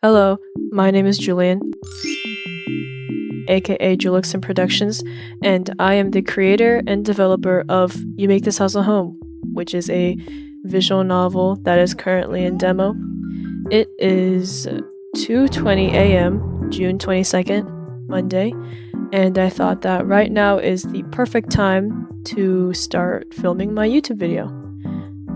Hello, my name is Julian, aka Julian Productions, and I am the creator and developer of You Make This House a Home, which is a visual novel that is currently in demo. It is 2:20 a.m., June 22nd, Monday, and I thought that right now is the perfect time to start filming my YouTube video.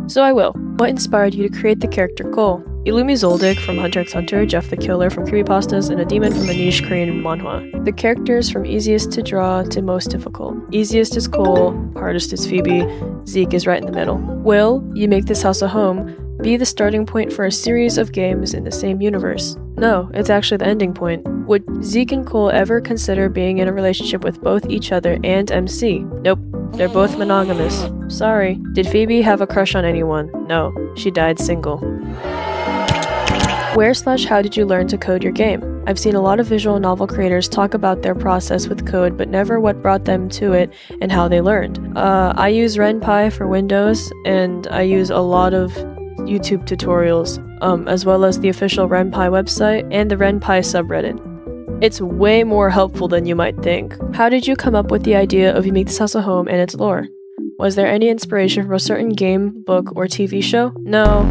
So I will. What inspired you to create the character Cole? Illumi Zoldyck from Hunter x Hunter, Jeff the Killer from Creepypastas, and a demon from a niche Korean manhwa. The characters from easiest to draw to most difficult. Easiest is Cole, hardest is Phoebe, Zeke is right in the middle. Will You Make This House a Home be the starting point for a series of games in the same universe? No, it's actually the ending point. Would Zeke and Cole ever consider being in a relationship with both each other and MC? Nope. They're both monogamous. Sorry. Did Phoebe have a crush on anyone? No. She died single. Where/how did you learn to code your game? I've seen a lot of visual novel creators talk about their process with code, but never what brought them to it and how they learned. I use RenPy for Windows, and I use a lot of YouTube tutorials, as well as the official RenPy website and the RenPy subreddit. It's way more helpful than you might think. How did you come up with the idea of You Make This House a Home and its lore? Was there any inspiration from a certain game, book, or TV show? No.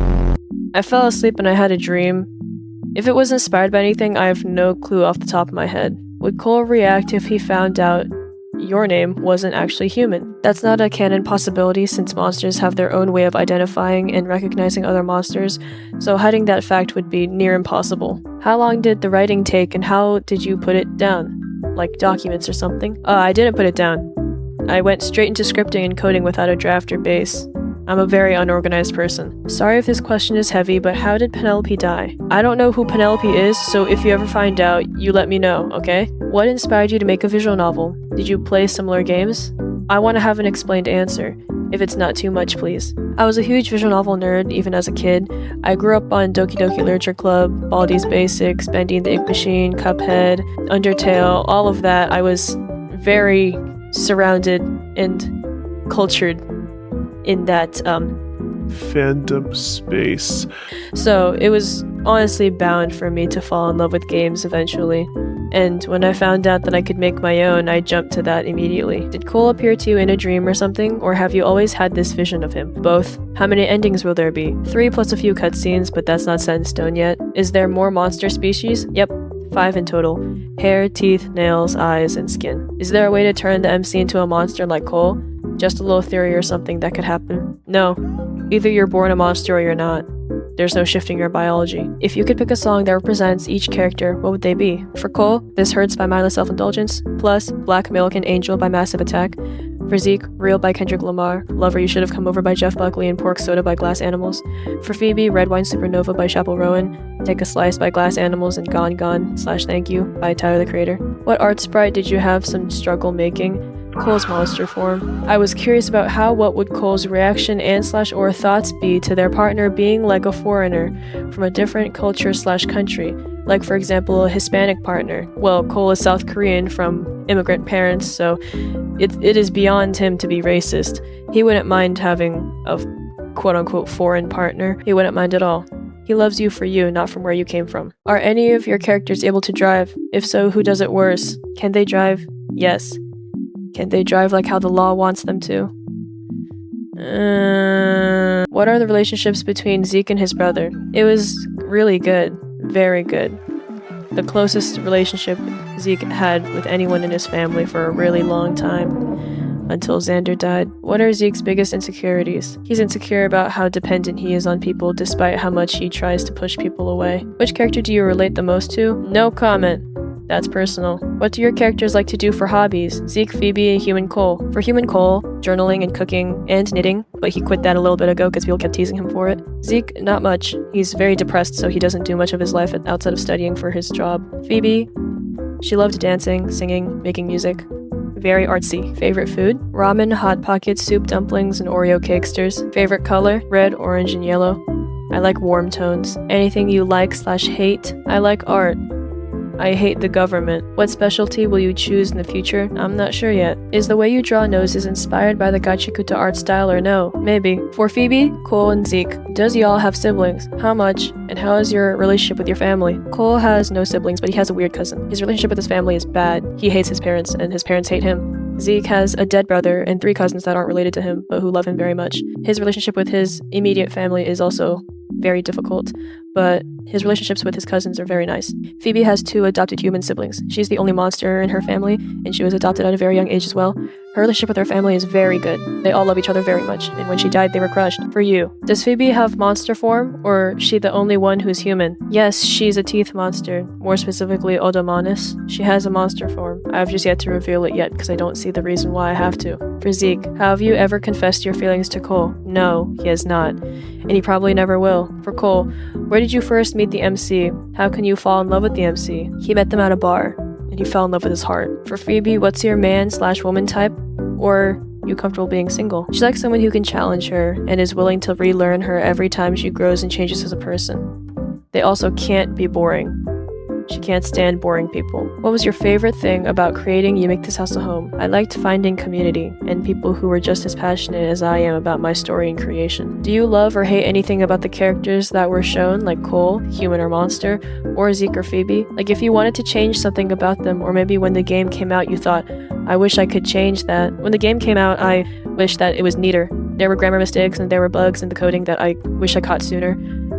I fell asleep and I had a dream. If it was inspired by anything, I have no clue off the top of my head. Would Cole react if he found out your name wasn't actually human? That's not a canon possibility since monsters have their own way of identifying and recognizing other monsters, so hiding that fact would be near impossible. How long did the writing take and how did you put it down? Like documents or something? I didn't put it down. I went straight into scripting and coding without a draft or base. I'm a very unorganized person. Sorry if this question is heavy, but how did Penelope die? I don't know who Penelope is, so if you ever find out, you let me know, okay? What inspired you to make a visual novel? Did you play similar games? I want to have an explained answer. If it's not too much, please. I was a huge visual novel nerd, even as a kid. I grew up on Doki Doki Literature Club, Baldi's Basics, Bendy and the Ink Machine, Cuphead, Undertale, all of that. I was very surrounded and cultured in that fandom space. So it was honestly bound for me to fall in love with games eventually. And when I found out that I could make my own, I jumped to that immediately. Did Cole appear to you in a dream or something, or have you always had this vision of him? Both. How many endings will there be? 3 plus a few cutscenes, but that's not set in stone yet. Is there more monster species? Yep. 5 in total. Hair, teeth, nails, eyes, and skin. Is there a way to turn the MC into a monster like Cole? Just a little theory or something that could happen? No. Either you're born a monster or you're not. There's no shifting your biology. If you could pick a song that represents each character, what would they be? For Cole, This Hurts by Mindless Self-Indulgence, plus Black American Angel by Massive Attack. For Zeke, Real by Kendrick Lamar, Lover You Should Have Come Over by Jeff Buckley, and Pork Soda by Glass Animals. For Phoebe, Red Wine Supernova by Chappell Rowan, Take a Slice by Glass Animals, and Gone Gone / Thank You by Tyler the Creator. What art sprite did you have some struggle making? Cole's monster form. I was curious about what would Cole's reaction and / or thoughts be to their partner being like a foreigner from a different culture / country. Like for example, a Hispanic partner. Well, Cole is South Korean from immigrant parents, so it is beyond him to be racist. He wouldn't mind having a quote-unquote foreign partner. He wouldn't mind at all. He loves you for you, not from where you came from. Are any of your characters able to drive? If so, who does it worse? Can they drive? Yes. Can they drive like how the law wants them to? What are the relationships between Zeke and his brother? It was really good. Very good. The closest relationship Zeke had with anyone in his family for a really long time. Until Xander died. What are Zeke's biggest insecurities? He's insecure about how dependent he is on people despite how much he tries to push people away. Which character do you relate the most to? No comment. That's personal. What do your characters like to do for hobbies? Zeke, Phoebe, and Human Cole. For Human Cole, journaling and cooking and knitting, but he quit that a little bit ago because people kept teasing him for it. Zeke, not much. He's very depressed, so he doesn't do much of his life outside of studying for his job. Phoebe, she loved dancing, singing, making music. Very artsy. Favorite food? Ramen, Hot Pockets, soup, dumplings, and Oreo cakesters. Favorite color? Red, orange, and yellow. I like warm tones. Anything you like / hate? I like art. I hate the government. What specialty will you choose in the future? I'm not sure yet. Is the way you draw noses inspired by the Gachikuta art style or no? Maybe. For Phoebe, Cole, and Zeke, does y'all have siblings? How much? And how is your relationship with your family? Cole has no siblings, but he has a weird cousin. His relationship with his family is bad. He hates his parents, and his parents hate him. Zeke has a dead brother and 3 cousins that aren't related to him, but who love him very much. His relationship with his immediate family is also very difficult, but his relationships with his cousins are very nice. Phoebe has 2 adopted human siblings. She's the only monster in her family, and she was adopted at a very young age as well. Her relationship with her family is very good. They all love each other very much, and when she died, they were crushed. For you, does Phoebe have monster form, or is she the only one who's human? Yes, she's a teeth monster, more specifically Odomanus. She has a monster form. I've just yet to reveal it yet, because I don't see the reason why I have to. For Zeke, have you ever confessed your feelings to Cole? No, he has not, and he probably never will. For Cole, where did you first meet the MC? How can you fall in love with the MC? He met them at a bar, and he fell in love with his heart. For Phoebe, what's your man/woman type? Or you comfortable being single? She likes someone who can challenge her and is willing to relearn her every time she grows and changes as a person. They also can't be boring. She can't stand boring people. What was your favorite thing about creating YMTHAH House a Home? I liked finding community and people who were just as passionate as I am about my story and creation. Do you love or hate anything about the characters that were shown, like Cole, human or monster, or Zeke or Phoebe? Like if you wanted to change something about them, or maybe when the game came out you thought, I wish I could change that. When the game came out, I wish that it was neater. There were grammar mistakes and there were bugs in the coding that I wish I caught sooner.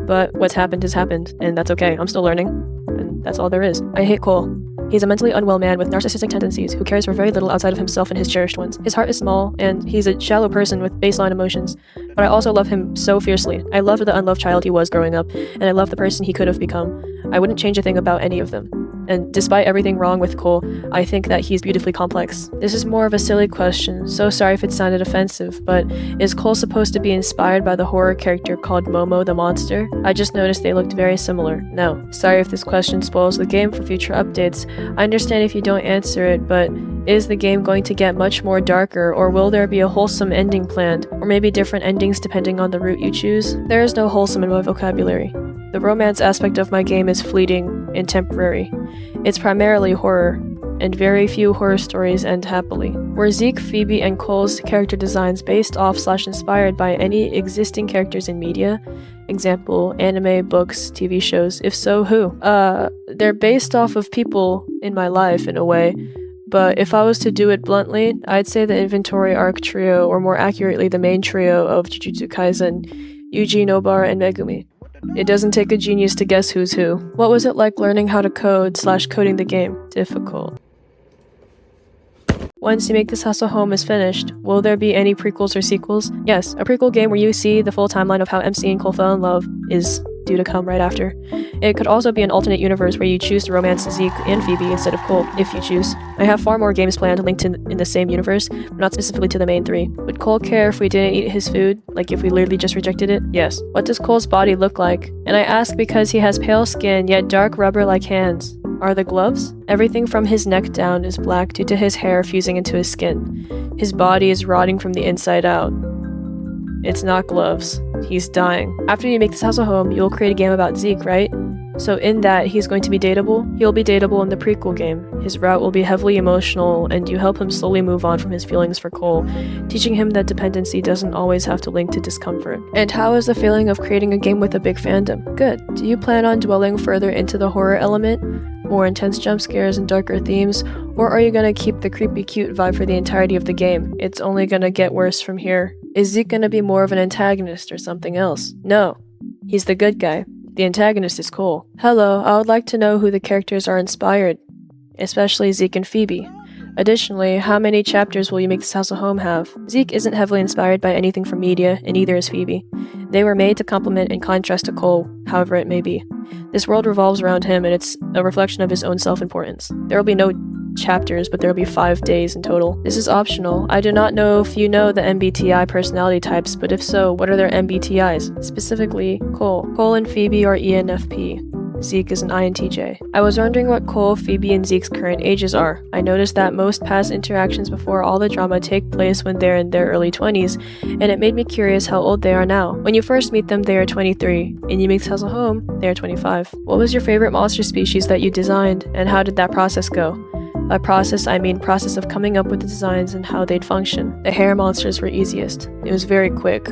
But what's happened has happened, and that's okay. I'm still learning, and that's all there is. I hate Cole. He's a mentally unwell man with narcissistic tendencies who cares for very little outside of himself and his cherished ones. His heart is small, and he's a shallow person with baseline emotions. But I also love him so fiercely. I loved the unloved child he was growing up, and I love the person he could have become. I wouldn't change a thing about any of them. And despite everything wrong with Cole, I think that he's beautifully complex. This is more of a silly question, so sorry if it sounded offensive, but is Cole supposed to be inspired by the horror character called Momo the Monster? I just noticed they looked very similar. No. Sorry if this question spoils the game for future updates. I understand if you don't answer it, but is the game going to get much more darker, or will there be a wholesome ending planned? Or maybe different endings depending on the route you choose? There is no wholesome in my vocabulary. The romance aspect of my game is fleeting and temporary. It's primarily horror, and very few horror stories end happily. Were Zeke, Phoebe, and Cole's character designs based off/inspired by any existing characters in media? Example, anime, books, TV shows. If so, who? They're based off of people in my life in a way. But if I was to do it bluntly, I'd say the inventory arc trio, or more accurately the main trio of Jujutsu Kaisen, Yuji, Nobara, and Megumi. It doesn't take a genius to guess who's who. What was it like learning how to code/coding the game? Difficult. Once YMTHAH House a Home is finished, will there be any prequels or sequels? Yes, a prequel game where you see the full timeline of how MC and Cole fell in love is due to come right after. It could also be an alternate universe where you choose to romance Zeke and Phoebe instead of Cole, if you choose. I have far more games planned linked in the same universe, but not specifically to the main 3. Would Cole care if we didn't eat his food? Like if we literally just rejected it? Yes. What does Cole's body look like? And I ask because he has pale skin, yet dark rubber-like hands. Are the gloves? Everything from his neck down is black due to his hair fusing into his skin. His body is rotting from the inside out. It's not gloves. He's dying. After you make this house a home, you'll create a game about Zeke, right? So in that, he's going to be dateable. He'll be dateable in the prequel game. His route will be heavily emotional, and you help him slowly move on from his feelings for Cole, teaching him that dependency doesn't always have to link to discomfort. And how is the feeling of creating a game with a big fandom? Good. Do you plan on dwelling further into the horror element? More intense jump scares and darker themes? Or are you gonna keep the creepy cute vibe for the entirety of the game? It's only gonna get worse from here. Is Zeke gonna be more of an antagonist or something else? No. He's the good guy. The antagonist is Cole. Hello, I would like to know who the characters are inspired, especially Zeke and Phoebe. Additionally, how many chapters will YMTHAH House a Home have? Zeke isn't heavily inspired by anything from media, and neither is Phoebe. They were made to complement and contrast to Cole, however it may be. This world revolves around him, and it's a reflection of his own self-importance. There will be no chapters, but there will be 5 days in total. This is optional. I do not know if you know the MBTI personality types, but if so, what are their MBTIs? Specifically, Cole. Cole and Phoebe are ENFP. Zeke is an INTJ. I was wondering what Cole, Phoebe, and Zeke's current ages are. I noticed that most past interactions before all the drama take place when they're in their early 20s, and it made me curious how old they are now. When you first meet them, they are 23. In YMTHAH's home, they are 25. What was your favorite monster species that you designed, and how did that process go? By process, I mean process of coming up with the designs and how they'd function. The hair monsters were easiest. It was very quick.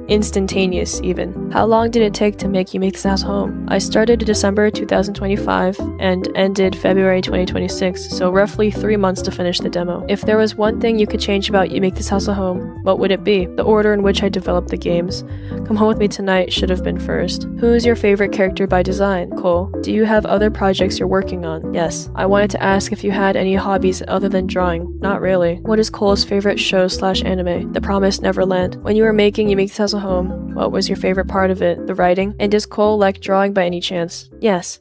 Instantaneous, even. How long did it take to make YMTHAH's home? I started in December 2025 and ended February 2026, so roughly 3 months to finish the demo. If there was one thing you could change about YMTHAH's home, what would it be? The order in which I developed the games. Come Home With Me Tonight should have been first. Who is your favorite character by design? Cole. Do you have other projects you're working on? Yes. I wanted to ask if you had any hobbies other than drawing. Not really. What is Cole's favorite show/anime? The Promised Neverland. When you were making YMTHAH's home, what was your favorite part of it? The writing? And does Cole like drawing by any chance? Yes.